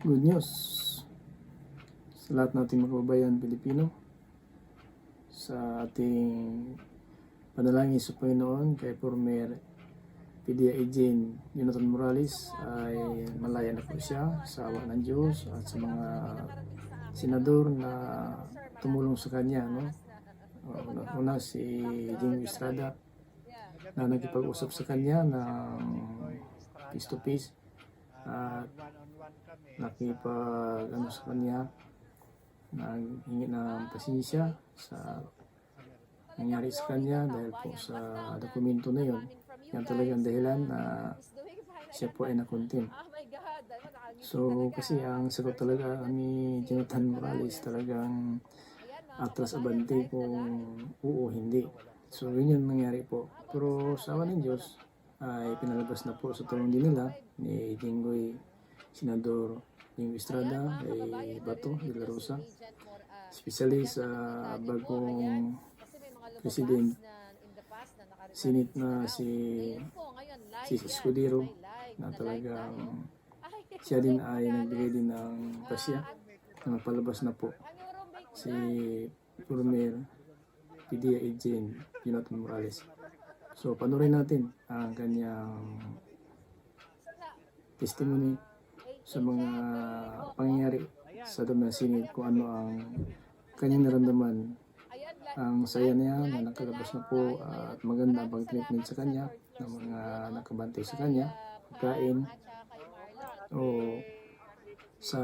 Good news sa lahat nating mga kababayan Pilipino, sa ating panalangin sa Panginoon kay former PDA Agent Jonathan Morales ay malaya na po siya sa awa ng Diyos at sa mga senador na tumulong sa kanya, no? Una si Jing Estrada na nagkipag-usap sa kanya ng face to face at nakipag sa kanya, naghingi ng pasensya sa nangyari sa kanya dahil po sa dokumento na yun. Yan talagang dahilan na siya po ay nakontempt. So kasi ang sagot talaga ni Jonathan Morales talagang atras abante kung oo hindi. So yun yung nangyari po. Pero sa awa ng Diyos ay pinalabas na po sa tulong din nila ni Jinggoy Senador Jinggoy Estrada kay Bato de la Rosa, especially sa bagong President Senate na si Escudero na talagang siya din ay nagbigay din ng pasya na palabas na po si former PDA Agent Jonathan Morales. So panoorin natin ang kanyang testimony sa mga pangyayari sa loob ng Senate, kung ano ang kanyang naramdaman. Ang saya niya na nakalabas na po at maganda ang pag-treatment sa kanya ng mga nakabantay sa kanya, pagkain o sa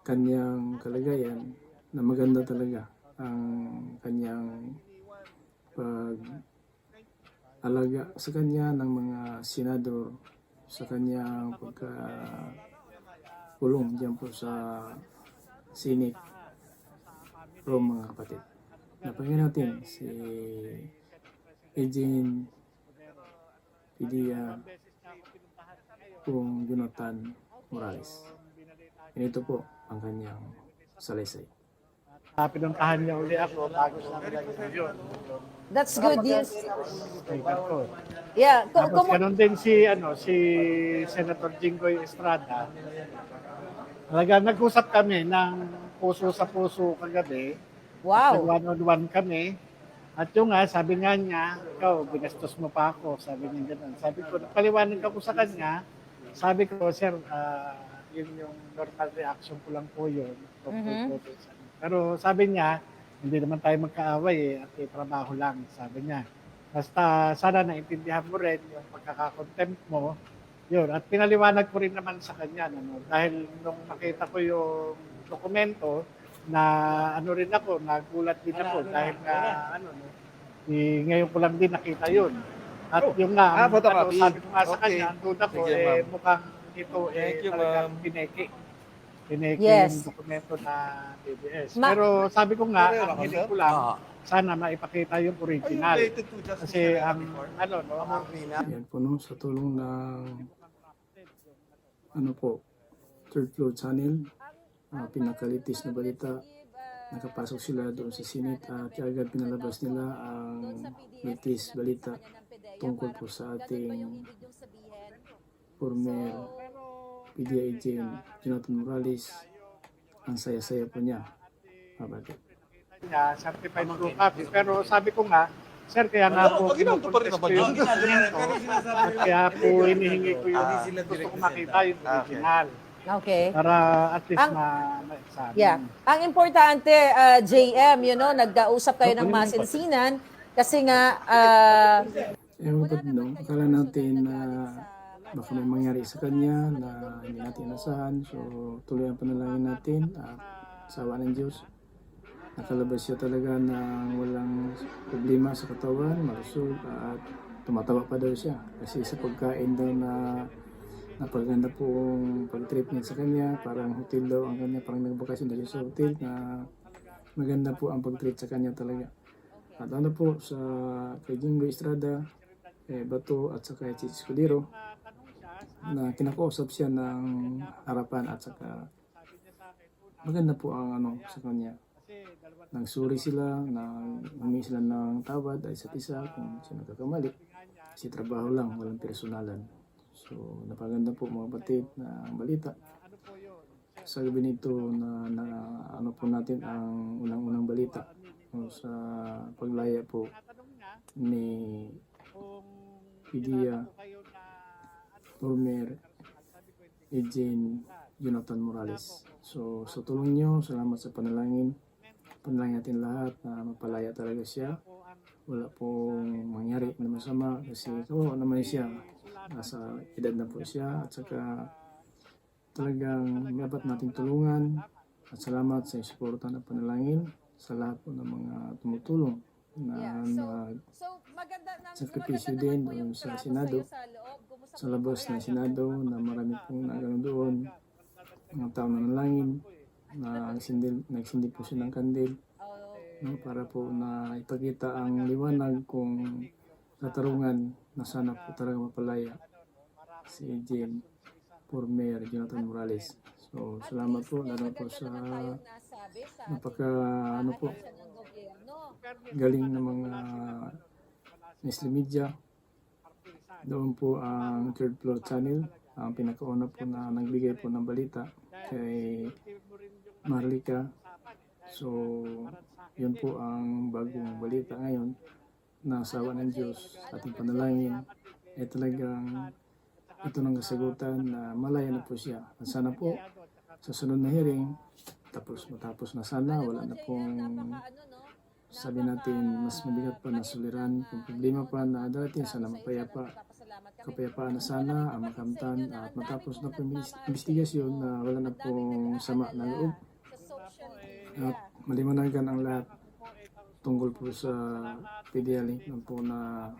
kanyang kalagayan na maganda talaga ang kanyang pag-alaga sa kanya ng mga senador sa kanyang pagkakulong diyan po sa Senate room, mga kapatid. Napakinggan natin si Agent PDA kung Jonathan Morales. Ito po ang kanyang salaysay. Pinuntahan niya uli ako bago sa yun. That's good news. Ko. Yeah. Tapos ganun din si Senator Jinggoy Estrada. Talagang nag-usap kami ng puso sa puso kagabi. Wow. One-on-one kami. At yung nga, sabi nga niya, ikaw, binastos mo pa ako. Sabi niya gano'n. Sabi ko, paliwanag ako sa kanya. Sabi ko, sir, yun yung normal reaction ko lang po yun. Pero sabi niya, hindi naman tayo magkaaway at trabaho lang, sabi niya. Basta sana naintindihan mo rin yung pagkakakontempt mo. Yun, at pinaliwanag ko rin naman sa kanya. Dahil nung nakita ko yung dokumento, na rin ako, nagulat din ako dahil ngayon ko lang din nakita yun. At yung nga, sabi ko nga sa kanya, andun ako, mukhang ito talagang pineke. Yes. Yung dokumento na DBS. Pero sabi ko nga, ang hiling ko lang, sana maipakita yung original. Kasi ang, Yan po, no, sa tulong ng Third Floor Channel, pinakalitis na balita, nakapasok sila doon sa Senate at agad pinalabas nila ang latest balita tungkol po sa ating former PDA Agent Jonathan Morales. Ang saya-saya po niya, kapatid. Certified true copy. Pero sabi ko nga, sir, kaya nga po kinukontes ko yung dokumento at kaya po hinihingi ko yung gusto ko makita yung original. Okay. Para at least ma-examine. Yeah. Ang importante, JM, nagkausap kayo ng masinsinan kasi nga Kapatid, no, akala natin na baka may mangyari sa kanya na hindi natin inasahan. So tuloy ang panalangin natin at sa awa ng Diyos, nakalabas siya talaga ng walang problema sa katawan, malusog at tumatawa pa daw siya kasi sa pagkain daw na napaganda po ang pag-treatment sa kanya. Parang hotel daw ang kanya, parang nagbakasyon daw sa hotel na maganda po ang pag-treat sa kanya talaga. At po sa kay Jinggoy Estrada, kay Bato at saka kay Escudero, na kinakausap siya ng harapan at saka maganda po ang sa kanya. Nagsuri sila, humingi sila ng tawad ay isa't isa kung sino nagkakamali. Kasi trabaho lang, walang personalan. So napaganda po mga batid na balita sa gabi nito na ano po natin ang unang-unang balita sa paglaya po ni Pidia Former Eugene Jonathan Morales. So sa tulong nyo, salamat sa panalangin. Panalangin natin lahat na mapalaya talaga siya. Wala pong mangyari na masama kasi kawawa naman siya. Nasa edad na po siya at saka talagang dapat nating tulungan at salamat sa suporta na panalangin sa lahat po ng mga tumutulong na maganda na sakripisyo din doon sa Senado, sa labas ng Senado na marami pong nagano doon, mga tao na nanalangin, na nagsindi po siya ng kandil, no, para po na ipakita ang liwanag kung katarungan na sana po talaga mapalaya si Eugene Former Jonathan Morales. So, salamat po, lalo po sa napaka, ano po, galing ng mga mainstream media. Doon po ang Third Floor Channel, ang pinakauna po na nagbigay po ng balita kay Marlica. So, yun po ang bagong balita ngayon na sawa ng Diyos, ating panalangin, ay talagang ito ng kasagutan na malaya na po siya. At sana po sa sunod na hearing, matapos na sana, wala na pong sabi natin mas mabigat pa na suliran. Kung problema pa na darating, sana kapayapaan na sana ang makamtan at matapos na po yung investigasyon na wala na pong sama na loob. At maliwanagan ang lahat tungkol po sa PDL po na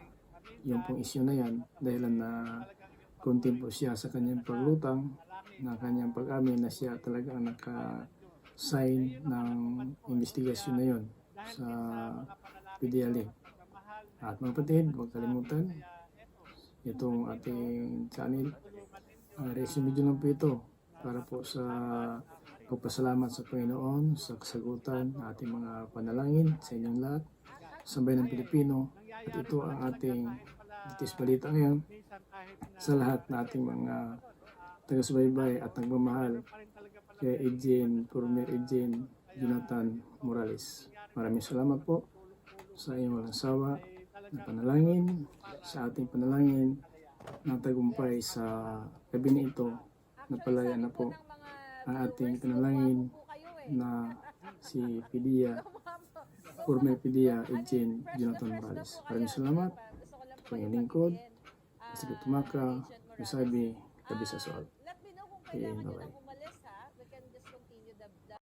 yung pong issue na yan dahilan na kontin po siya sa kanyang paglutang na kanyang pag-amin na siya talaga ang naka-sign ng investigasyon na yon sa PDL. At mga kapatid, huwag kalimutan itong ating channel. Resume video lang po ito para po sa pagpasalamat sa Panginoon sa kasagutan ng ating mga panalangin sa inyong lahat, sa bayan ng Pilipino. At ito ang ating Ditis Balita ngayon sa lahat ng ating mga taga-subaybay at nagmamahal kay Former Eugene Jonathan Morales. Maraming salamat po sa inyong walang sawa na panalangin, sa ating panalangin na tagumpay sa gabi na ito. Napalaya na po ang ating panalangin na si Former Pidia Eugene Jonathan Morales. Maraming salamat. Panginoong lingkod, Sige Tumaka, Misabi, Kabisa Soal. Let me know kung Okay, kailangan nyo bye-bye. nang umalis ha. We can just continue the